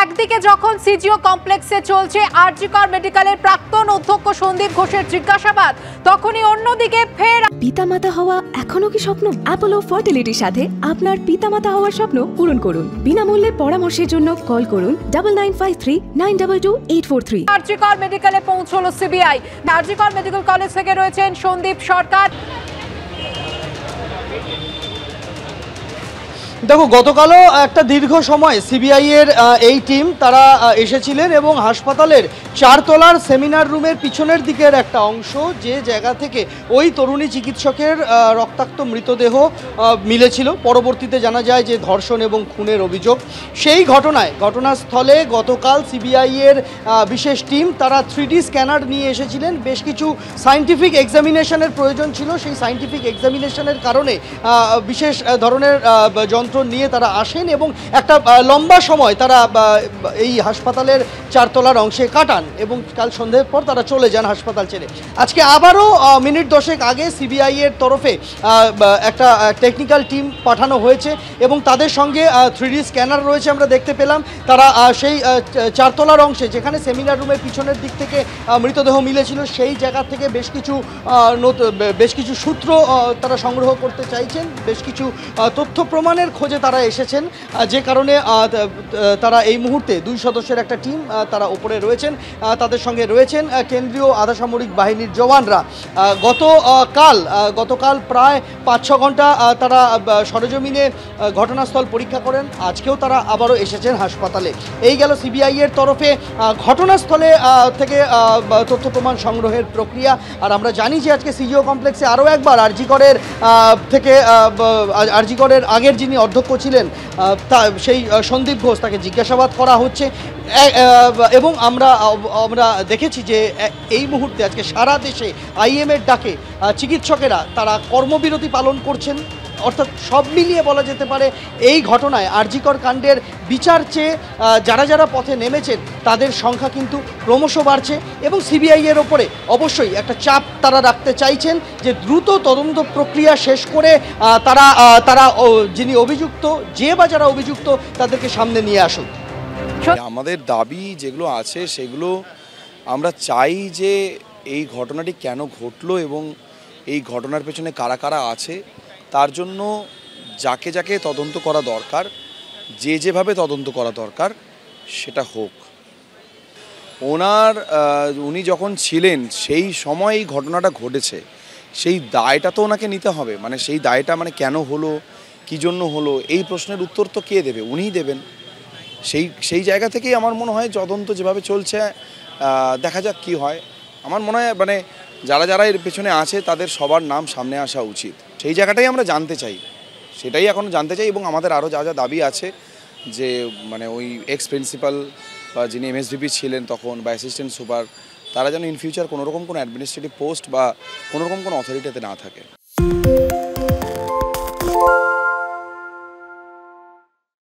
একদিকে যখন সিজিও কমপ্লেক্সে চলছে আরজি কর মেডিকেলের প্রাক্তন অধ্যক্ষ সন্দীপ ঘোষের জিজ্ঞাসাবাদ, তখনই অন্যদিকে ফের পিতামাতা হওয়া এখনো কি স্বপ্ন? অ্যাপোলো ফার্টিলিটির সাথে আপনার পিতামাতা হওয়ার স্বপ্ন পূরণ করুন। বিনামূল্যে পরামর্শের জন্য কল করুন 9953922843। আরজি কর মেডিকেলে পৌঁছলো সিবিআই। আরজি কর মেডিকেল কলেজ থেকে রয়েছেন সন্দীপ সরকার। দেখো, গতকালও একটা দীর্ঘ সময় সিবিআই এর এই টিম তারা এসেছিলেন এবং হাসপাতালের 4 তলার সেমিনার রুমের পিছনের দিকের একটা অংশ, যে জায়গা থেকে ওই তরুণী চিকিৎসকের রক্তাক্ত মৃতদেহ মিলেছিল, পরবর্তীতে জানা যায় যে ধর্ষণ এবং খুনের অভিযোগ। সেই ঘটনাস্থলে গতকাল সিবিআই এর বিশেষ টিম তারা 3D স্ক্যানার নিয়ে এসেছিলেন। বেশ কিছু সায়েন্টিফিক এক্সামিনেশনের প্রয়োজন ছিল, সেই সায়েন্টিফিক এক্সামিনেশনের কারণে বিশেষ ধরনের যন্ত্র নিয়ে তারা আসেন এবং একটা লম্বা সময় তারা এই হাসপাতালের 4 তলার অংশে কাটান এবং কাল সন্ধ্যের পর তারা চলে যান হাসপাতাল ছেড়ে। আজকে আবারও মিনিট 10 আগে সিবিআই এর তরফে একটা টেকনিক্যাল টিম পাঠানো হয়েছে এবং তাদের সঙ্গে 3D স্ক্যানার রয়েছে। আমরা দেখতে পেলাম তারা সেই 4 তলার অংশে, যেখানে সেমিনার রুমের পিছনের দিক থেকে মৃতদেহ মিলেছিল, সেই জায়গা থেকে বেশ কিছু সূত্র তারা সংগ্রহ করতে চাইছেন, বেশ কিছু তথ্য প্রমাণের খোঁজে তারা এসেছেন, যে কারণে তারা এই মুহূর্তে 2 সদস্যের একটা টিম তারা উপরে রয়েছেন। তাদের সঙ্গে রয়েছেন কেন্দ্রীয় আধা সামরিক বাহিনীর জওয়ানরা। গতকাল প্রায় 5-6 ঘন্টা তারা সরেজমিনে ঘটনাস্থল পরীক্ষা করেন। আজকেও তারা আবারও এসেছেন হাসপাতালে। এই গেল সিবিআই এর তরফে ঘটনাস্থলে থেকে তথ্য প্রমাণ সংগ্রহের প্রক্রিয়া। আর আমরা জানি যে আজকে সিজিও কমপ্লেক্সে আরও একবার আরজি করের আগের যিনি অধ্যক্ষ ছিলেন সেই সন্দীপ ঘোষ, তাকে জিজ্ঞাসাবাদ করা হচ্ছে এবং আমরা দেখেছি যে এই মুহূর্তে আজকে সারা দেশে আইএমের ডাকে চিকিৎসকেরা তারা কর্মবিরতি পালন করছেন। অর্থাৎ সব মিলিয়ে বলা যেতে পারে এই ঘটনায় আরজি কর কাণ্ডের বিচার চেয়ে যারা পথে নেমেছেন তাদের সংখ্যা কিন্তু ক্রমশ বাড়ছে এবং সিবিআই এর ওপরে অবশ্যই একটা চাপ তারা রাখতে চাইছেন যে দ্রুত তদন্ত প্রক্রিয়া শেষ করে তারা যিনি অভিযুক্ত, যারা অভিযুক্ত তাদেরকে সামনে নিয়ে আসুন। আমাদের দাবি যেগুলো আছে সেগুলো আমরা চাই যে এই ঘটনাটি কেন ঘটলো এবং এই ঘটনার পেছনে কারা কারা আছে, তার জন্য যাকে যাকে তদন্ত করা দরকার, যেভাবে তদন্ত করা দরকার সেটা হোক। উনি যখন ছিলেন সেই সময় এই ঘটনাটা ঘটেছে, সেই দায়টা তো ওনাকে নিতে হবে। মানে সেই দায়টা কেন হলো, কী জন্য হলো, এই প্রশ্নের উত্তর তো কে দেবে? উনিই দেবেন। সেই জায়গা থেকেই আমার মনে হয় তদন্ত যেভাবে চলছে, দেখা যাক কি হয়। আমার মনে হয় যারা এর পেছনে আছে তাদের সবার নাম সামনে আসা উচিত। সেই জায়গাটাই আমরা জানতে চাই, সেটাই এখন জানতে চাই। এবং আমাদের আরও যা দাবি আছে যে ওই এক্স প্রিন্সিপাল বা যিনি এমএসভিপি ছিলেন তখন বা অ্যাসিস্ট্যান্ট সুপার, তারা যেন ইন ফিউচার কোনোরকম কোনো অ্যাডমিনিস্ট্রেটিভ পোস্ট বা কোনোরকম কোনো অথরিটিতে না থাকে।